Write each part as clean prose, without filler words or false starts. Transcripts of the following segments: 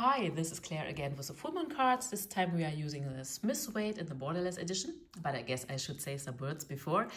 Hi, this is Claire again with the full moon cards. This time we are using the Smith Waite in the Borderless edition, but I guess I should say some words before.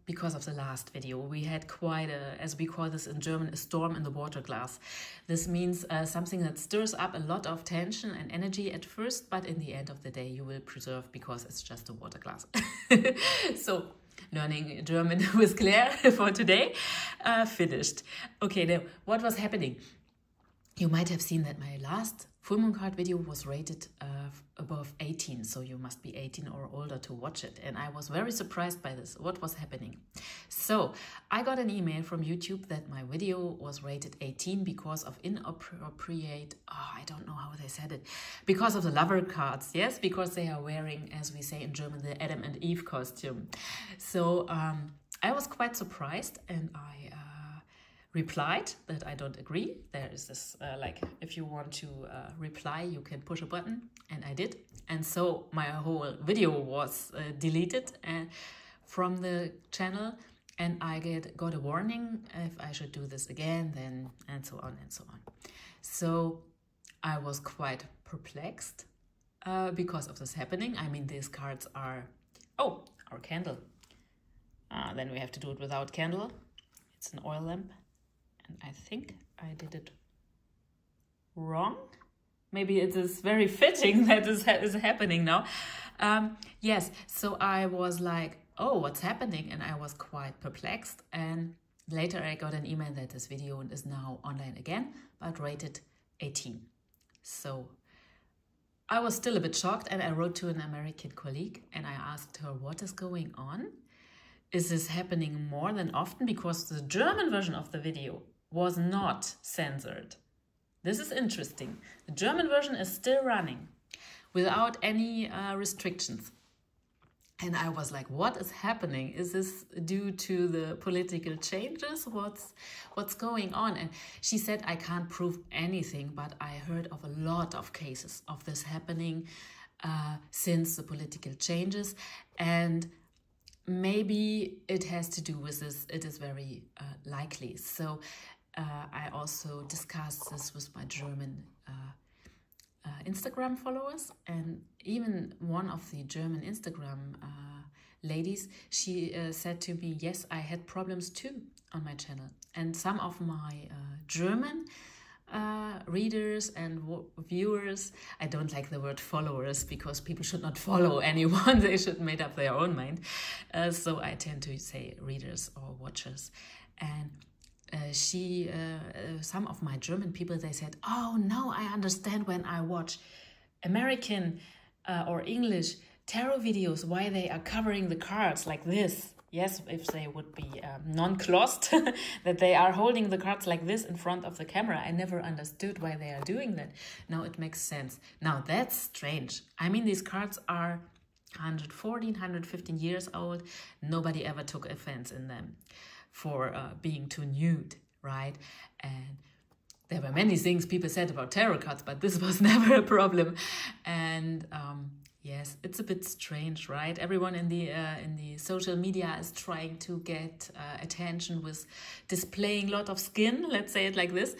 Because of the last video, we had quite a, as we call this in German, a storm in the water glass. This means something that stirs up a lot of tension and energy at first, but in the end of the day you will preserve because it's just a water glass. So, learning German with Claire for today, finished. Okay, now what was happening? You might have seen that my last full moon card video was rated above 18, so you must be 18 or older to watch it. And I was very surprised by this. What was happening? So I got an email from YouTube that my video was rated 18 because of inappropriate, I don't know how they said it, because of the lover cards. Yes, because they are wearing, as we say in German, the Adam and Eve costume. So I was quite surprised, and I replied that I don't agree. There is this, like, if you want to reply, you can push a button, and I did. And so my whole video was deleted from the channel, and I got a warning if I should do this again, then, and so on and so on. So I was quite perplexed because of this happening. I mean, these cards are, oh, our candle. Then we have to do it without candle. It's an oil lamp. And I think I did it wrong. Maybe it is very fitting that this is happening now. Yes, so I was like, oh, what's happening? And I was quite perplexed. And later I got an email that this video is now online again, but rated 18. So I was still a bit shocked, and I wrote to an American colleague and I asked her, what is going on? Is this happening more than often? Because the German version of the video was not censored. This is interesting. The German version is still running without any restrictions. And I was like, what is happening? Is this due to the political changes? What's going on? And she said, I can't prove anything, but I heard of a lot of cases of this happening since the political changes. And maybe it has to do with this. It is very likely. So I also discussed this with my German Instagram followers, and even one of the German Instagram ladies, she said to me, yes, I had problems too on my channel. And some of my German readers and viewers, I don't like the word followers because people should not follow anyone, they should make up their own mind. So I tend to say readers or watchers. And some of my German people, they said, oh no, I understand when I watch American or English tarot videos, why they are covering the cards like this. Yes, if they would be non-closed, that they are holding the cards like this in front of the camera. I never understood why they are doing that. Now it makes sense. Now that's strange. I mean, these cards are 114, 115 years old. Nobody ever took offense in them for being too nude, right? And there were many things people said about tarot cards, but this was never a problem. And yes, it's a bit strange, right? Everyone in the social media is trying to get attention with displaying a lot of skin, let's say it like this.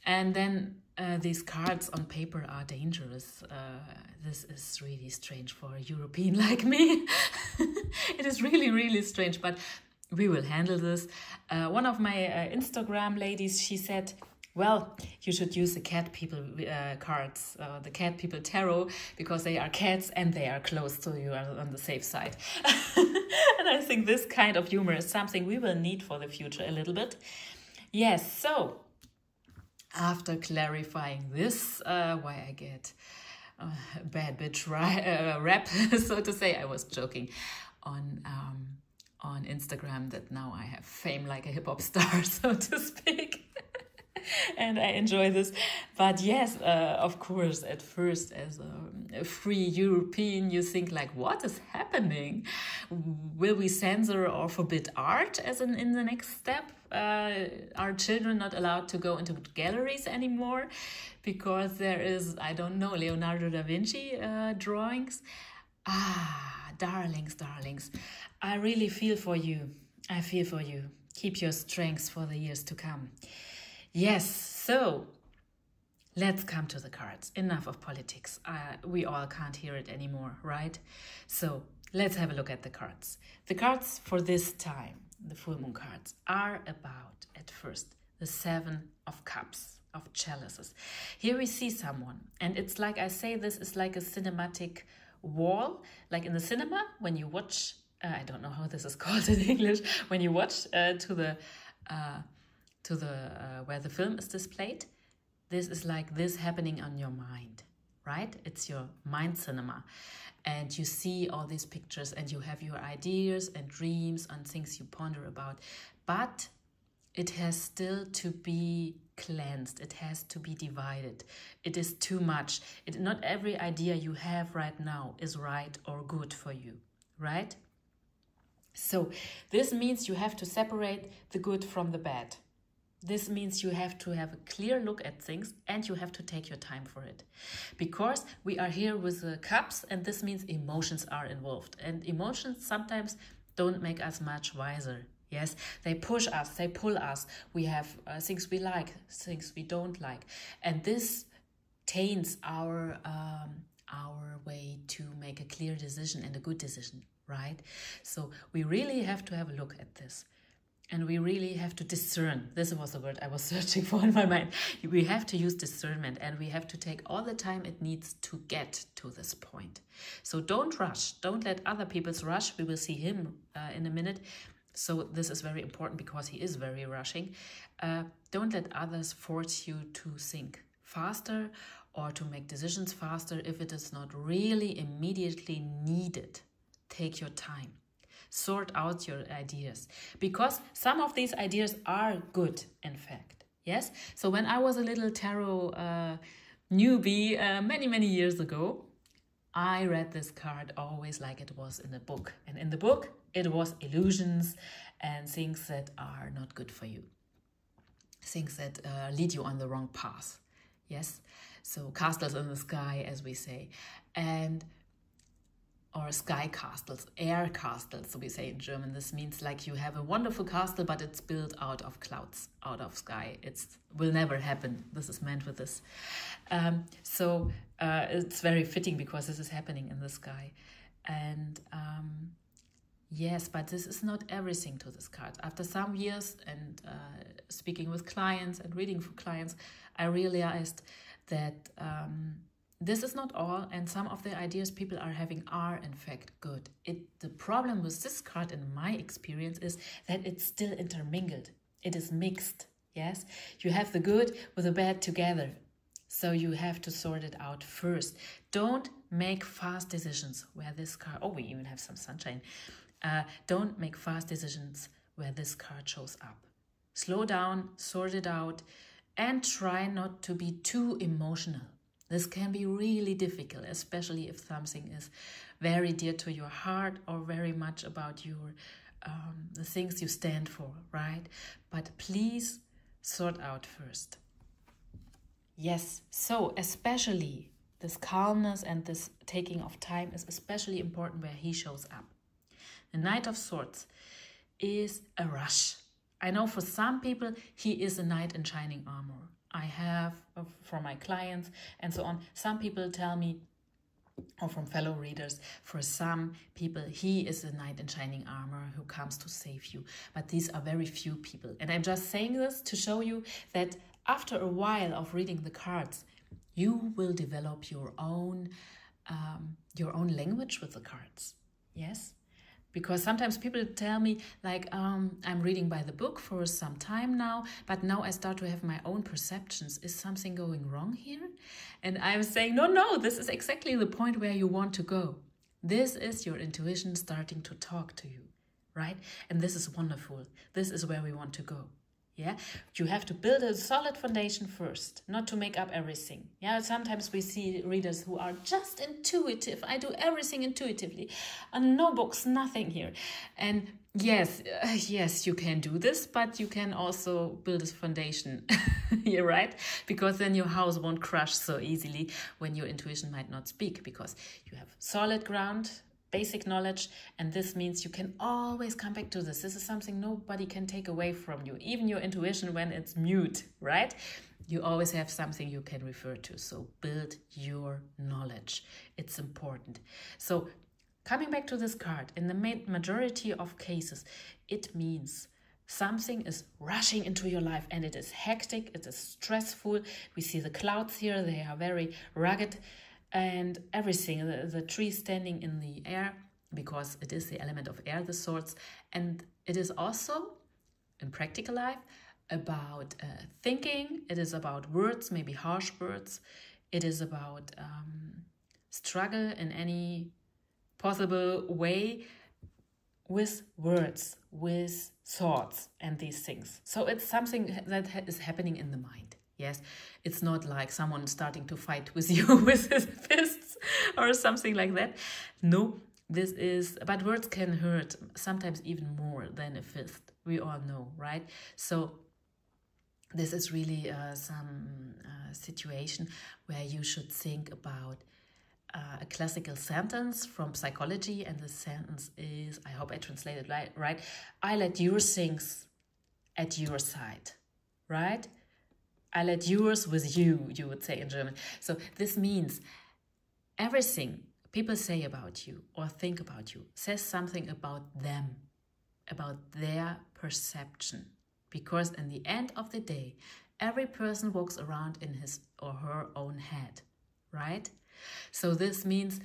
And then these cards on paper are dangerous. This is really strange for a European like me. It is really, really strange, but we will handle this. One of my Instagram ladies, she said, well, you should use the cat people cards, the cat people tarot, because they are cats and they are closed, so you are on the safe side. And I think this kind of humor is something we will need for the future a little bit. Yes, so after clarifying this, why I get a bad bitch rap, so to say, I was joking on Instagram that now I have fame like a hip-hop star, so to speak. And I enjoy this. But yes, of course, at first, as a free European, you think like, what is happening? Will we censor or forbid art as in the next step? Are children not allowed to go into galleries anymore? Because there is, I don't know, Leonardo da Vinci drawings. Darlings, darlings. I really feel for you. I feel for you. Keep your strength for the years to come. Yes, so let's come to the cards. Enough of politics. We all can't hear it anymore, right? So let's have a look at the cards. The cards for this time, the full moon cards, are about, at first, the 7 of Cups, of chalices. Here we see someone, and it's like, I say this is like a cinematic wall, like in the cinema, when you watch, I don't know how this is called in English, when you watch to the where the film is displayed. This is like this happening on your mind, right? It's your mind cinema. And you see all these pictures and you have your ideas and dreams and things you ponder about. But it has still to be cleansed. It has to be divided. It is too much. Not every idea you have right now is right or good for you, right? So this means you have to separate the good from the bad. This means you have to have a clear look at things and you have to take your time for it. Because we are here with the cups, and this means emotions are involved. And emotions sometimes don't make us much wiser. Yes, they push us, they pull us. We have things we like, things we don't like. And this taints our way to make a clear decision and a good decision, right? So we really have to have a look at this. And we really have to discern. This was the word I was searching for in my mind. We have to use discernment, and we have to take all the time it needs to get to this point. So don't rush. Don't let other people's rush. We will see him in a minute. So this is very important because he is very rushing. Don't let others force you to think faster or to make decisions faster if it is not really immediately needed. Take your time. Sort out your ideas, because some of these ideas are good, in fact. Yes. So when I was a little tarot newbie many years ago, I read this card always like it was in a book. And in the book, it was illusions and things that are not good for you. Things that lead you on the wrong path. Yes. So castles in the sky, as we say. Or sky castles, air castles, so we say in German. This means like you have a wonderful castle, but it's built out of clouds, out of sky. It will never happen. This is meant with this. So it's very fitting because this is happening in the sky. And yes, but this is not everything to this card. After some years and speaking with clients and reading for clients, I realized that this is not all, and some of the ideas people are having are in fact good. The problem with this card, in my experience, is that it's still intermingled. It is mixed, yes? You have the good with the bad together. So you have to sort it out first. Don't make fast decisions where this card... Oh, we even have some sunshine. Don't make fast decisions where this card shows up. Slow down, sort it out, and try not to be too emotional. This can be really difficult, especially if something is very dear to your heart or very much about your the things you stand for, right? But please sort out first. Yes, so especially this calmness and this taking of time is especially important where he shows up. The Knight of Swords is a rush. I know for some people he is a knight in shining armor. I have, for my clients and so on, some people tell me, or from fellow readers, for some people, he is a knight in shining armor who comes to save you. But these are very few people. And I'm just saying this to show you that after a while of reading the cards, you will develop your own language with the cards. Yes? Because sometimes people tell me, like, I'm reading by the book for some time now, but now I start to have my own perceptions. Is something going wrong here? And I'm saying, no, this is exactly the point where you want to go. This is your intuition starting to talk to you, right? And this is wonderful. This is where we want to go. Yeah, you have to build a solid foundation first, not to make up everything. Yeah, sometimes we see readers who are just intuitive. I do everything intuitively. No books, nothing here. And yes, you can do this, but you can also build a foundation here, right? Because then your house won't crush so easily when your intuition might not speak, because you have solid ground basic knowledge, and this means you can always come back to this. This is something nobody can take away from you, even your intuition when it's mute, right? You always have something you can refer to. So build your knowledge. It's important. So coming back to this card, in the majority of cases, it means something is rushing into your life and it is hectic, it is stressful. We see the clouds here, they are very rugged, and everything, the tree standing in the air, because it is the element of air, the swords. And it is also, in practical life, about thinking. It is about words, maybe harsh words. It is about struggle in any possible way with words, with thoughts and these things. So it's something that is happening in the mind. Yes, it's not like someone starting to fight with you with his fists or something like that. No, this is, but words can hurt sometimes even more than a fist. We all know, right? So this is really some situation where you should think about a classical sentence from psychology, and the sentence is, I hope I translated right, I let your things at your side, right? I let yours with you, you would say in German. So this means everything people say about you or think about you says something about them, about their perception. Because in the end of the day, every person walks around in his or her own head, right? So this means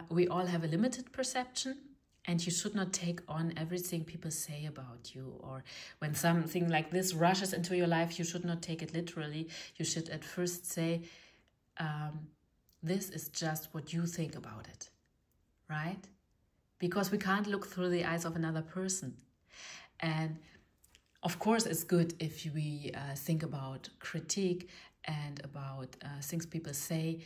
we all have a limited perception, and you should not take on everything people say about you. Or when something like this rushes into your life, you should not take it literally. You should at first say, this is just what you think about it, right? Because we can't look through the eyes of another person. And of course, it's good if we think about critique and about things people say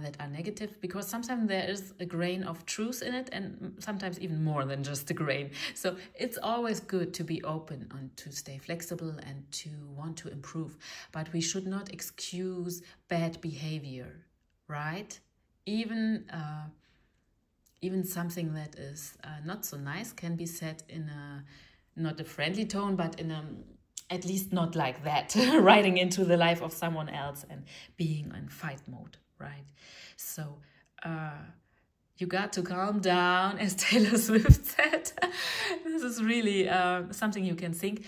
that are negative, because sometimes there is a grain of truth in it, and sometimes even more than just a grain. So it's always good to be open and to stay flexible and to want to improve. But we should not excuse bad behavior, right? Even something that is not so nice can be said in not a friendly tone, but in at least not like that, riding into the life of someone else and being in fight mode, right? So you got to calm down, as Taylor Swift said. This is really something you can think.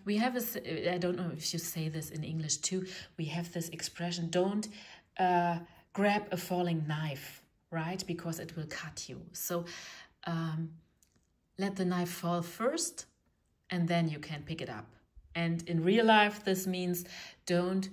We have a, I don't know if you say this in English too, we have this expression, don't grab a falling knife, right? Because it will cut you. So let the knife fall first, and then you can pick it up. And in real life, this means don't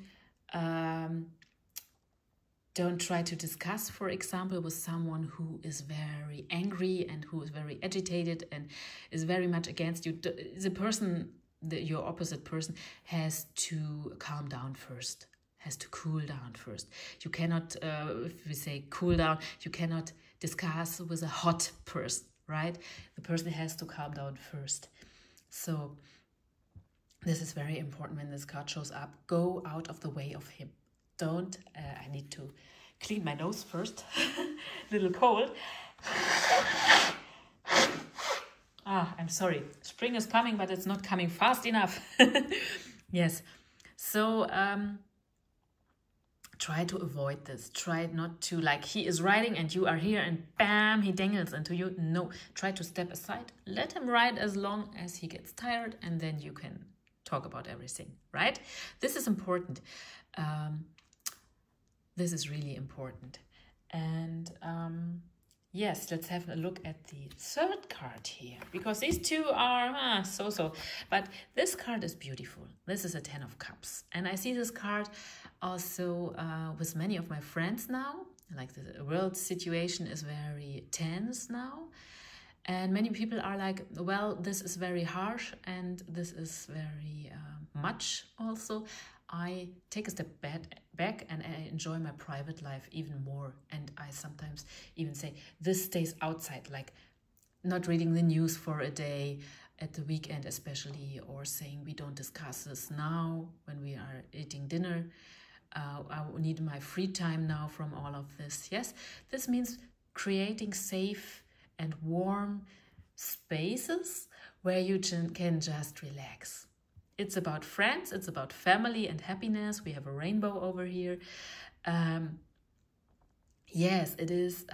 try to discuss, for example, with someone who is very angry and who is very agitated and is very much against you. The person, your opposite person, has to calm down first, has to cool down first. You cannot, if we say cool down, you cannot discuss with a hot person, right? The person has to calm down first. So this is very important when this card shows up. Go out of the way of him. Don't, I need to clean my nose first, a little cold. I'm sorry, spring is coming, but it's not coming fast enough. Yes, so try to avoid this. Try not to, like, he is riding and you are here and bam, he dangles into you. No, try to step aside. Let him ride as long as he gets tired, and then you can talk about everything, right? This is important. This is really important. And yes, let's have a look at the third card here, because these two are so-so. But this card is beautiful. This is a 10 of Cups. And I see this card also with many of my friends now. Like, the world situation is very tense now. And many people are like, well, this is very harsh and this is very much also. I take a step back and I enjoy my private life even more. And I sometimes even say, this stays outside, like not reading the news for a day at the weekend especially, or saying we don't discuss this now when we are eating dinner. I need my free time now from all of this. Yes, this means creating safe and warm spaces where you can just relax. It's about friends, it's about family and happiness. We have a rainbow over here. Yes, it is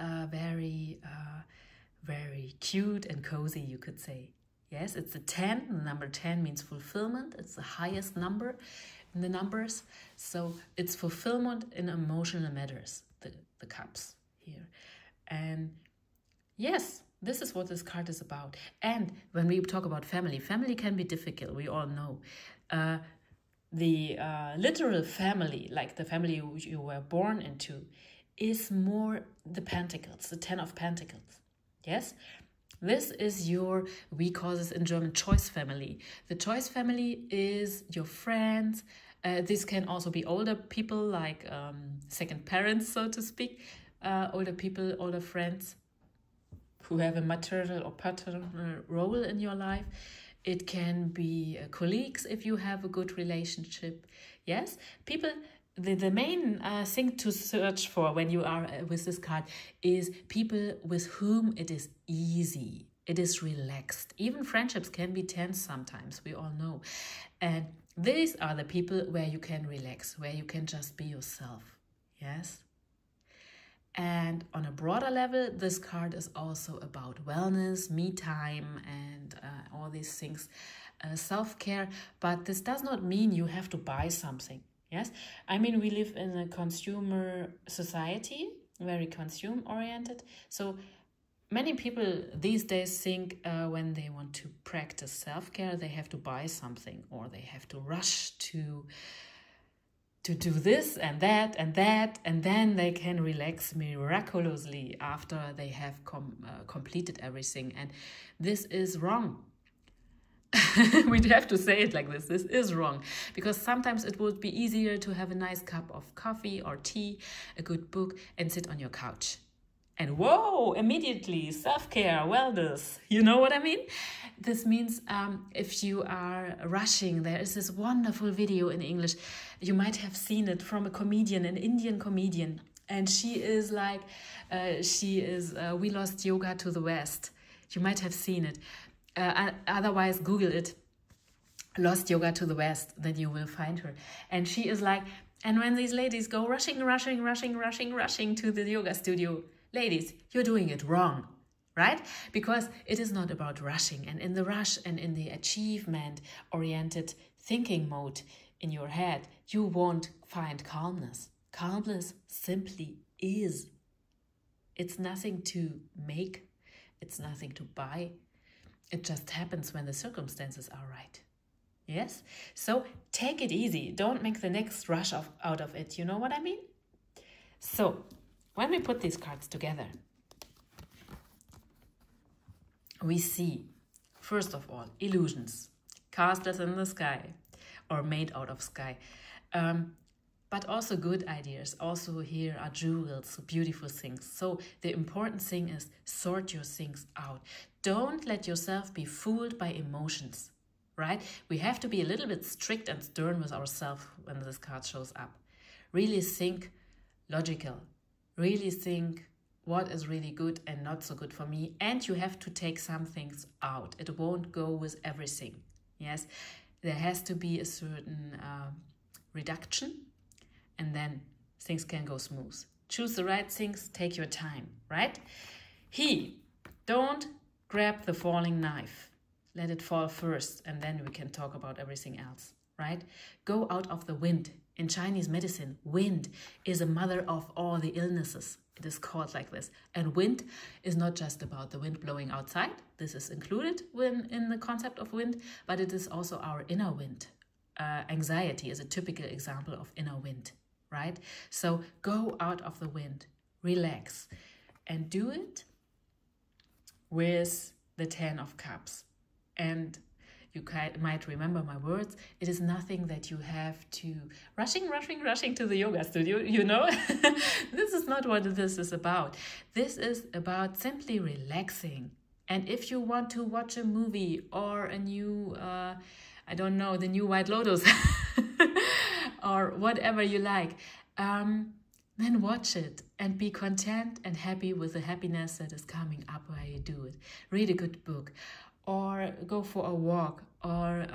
very cute and cozy, you could say. Yes, it's a 10. The number 10 means fulfillment. It's the highest number in the numbers. So it's fulfillment in emotional matters, the cups here. And yes, this is what this card is about. And when we talk about family, family can be difficult, we all know. The literal family, like the family you were born into, is more the pentacles, the 10 of pentacles. Yes? This is your, we call this in German, choice family. The choice family is your friends. This can also be older people, like second parents, so to speak. Older people, older friends who have a maternal or paternal role in your life. It can be colleagues if you have a good relationship. Yes, people, the main thing to search for when you are with this card is people with whom it is easy. It is relaxed. Even friendships can be tense sometimes, we all know. And these are the people where you can relax, where you can just be yourself. Yes? And on a broader level, this card is also about wellness, me time, and all these things, self-care. But this does not mean you have to buy something. Yes, I mean, we live in a consumer society, very consume-oriented. So many people these days think when they want to practice self-care, they have to buy something, or they have to rush to do this and that, and then they can relax miraculously after they have completed everything. And this is wrong. We have to say it like this. This is wrong, because sometimes it would be easier to have a nice cup of coffee or tea, a good book, and sit on your couch. And whoa, immediately self-care, wellness. You know what I mean? This means if you are rushing, there is this wonderful video in English. You might have seen it from a comedian, an Indian comedian. And she is like, We Lost Yoga to the West. You might have seen it. Otherwise, Google it, Lost Yoga to the West, then you will find her. And she is like, and when these ladies go rushing to the yoga studio, ladies, you're doing it wrong, right? Because it is not about rushing. And in the rush and in the achievement-oriented thinking mode in your head, you won't find calmness. Calmness simply is. It's nothing to make. It's nothing to buy. It just happens when the circumstances are right. Yes? So take it easy. Don't make the next rush out of it. You know what I mean? So when we put these cards together, we see, first of all, illusions. Castles in the sky, or made out of sky. But also good ideas. Also here are jewels, beautiful things. So the important thing is sort your things out. Don't let yourself be fooled by emotions, right? We have to be a little bit strict and stern with ourselves when this card shows up. Really think logical. Really think what is really good and not so good for me. And you have to take some things out. It won't go with everything. Yes, there has to be a certain reduction. And then things can go smooth. Choose the right things, take your time, right? Don't grab the falling knife. Let it fall first, and then we can talk about everything else, right? Go out of the wind. In Chinese medicine, wind is a mother of all the illnesses. It is called like this. And wind is not just about the wind blowing outside. This is included in the concept of wind, but it is also our inner wind. Anxiety is a typical example of inner wind. Right? So go out of the wind, relax, and do it with the 10 of Cups. And you might remember my words. It is nothing that you have to rushing to the yoga studio, you know? This is not what this is about. This is about simply relaxing. And if you want to watch a movie or a new, I don't know, the new White Lotus, or whatever you like, then watch it and be content and happy with the happiness that is coming up while you do it. Read a good book, or go for a walk, or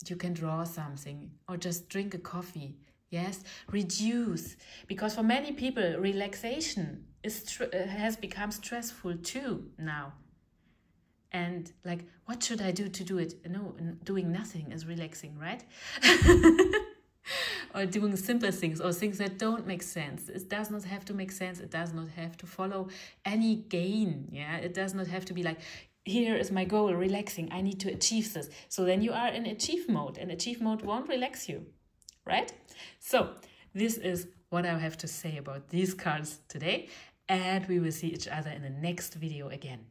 you can draw something, or just drink a coffee. Yes, reduce, because for many people relaxation has become stressful too now. And like, what should I do to do it? No, doing nothing is relaxing, right? Or doing simple things, or things that don't make sense. It does not have to make sense. It does not have to follow any gain. Yeah, it does not have to be like, here is my goal, relaxing. I need to achieve this. So then you are in achieve mode, and achieve mode won't relax you, right? So this is what I have to say about these cards today, and we will see each other in the next video again.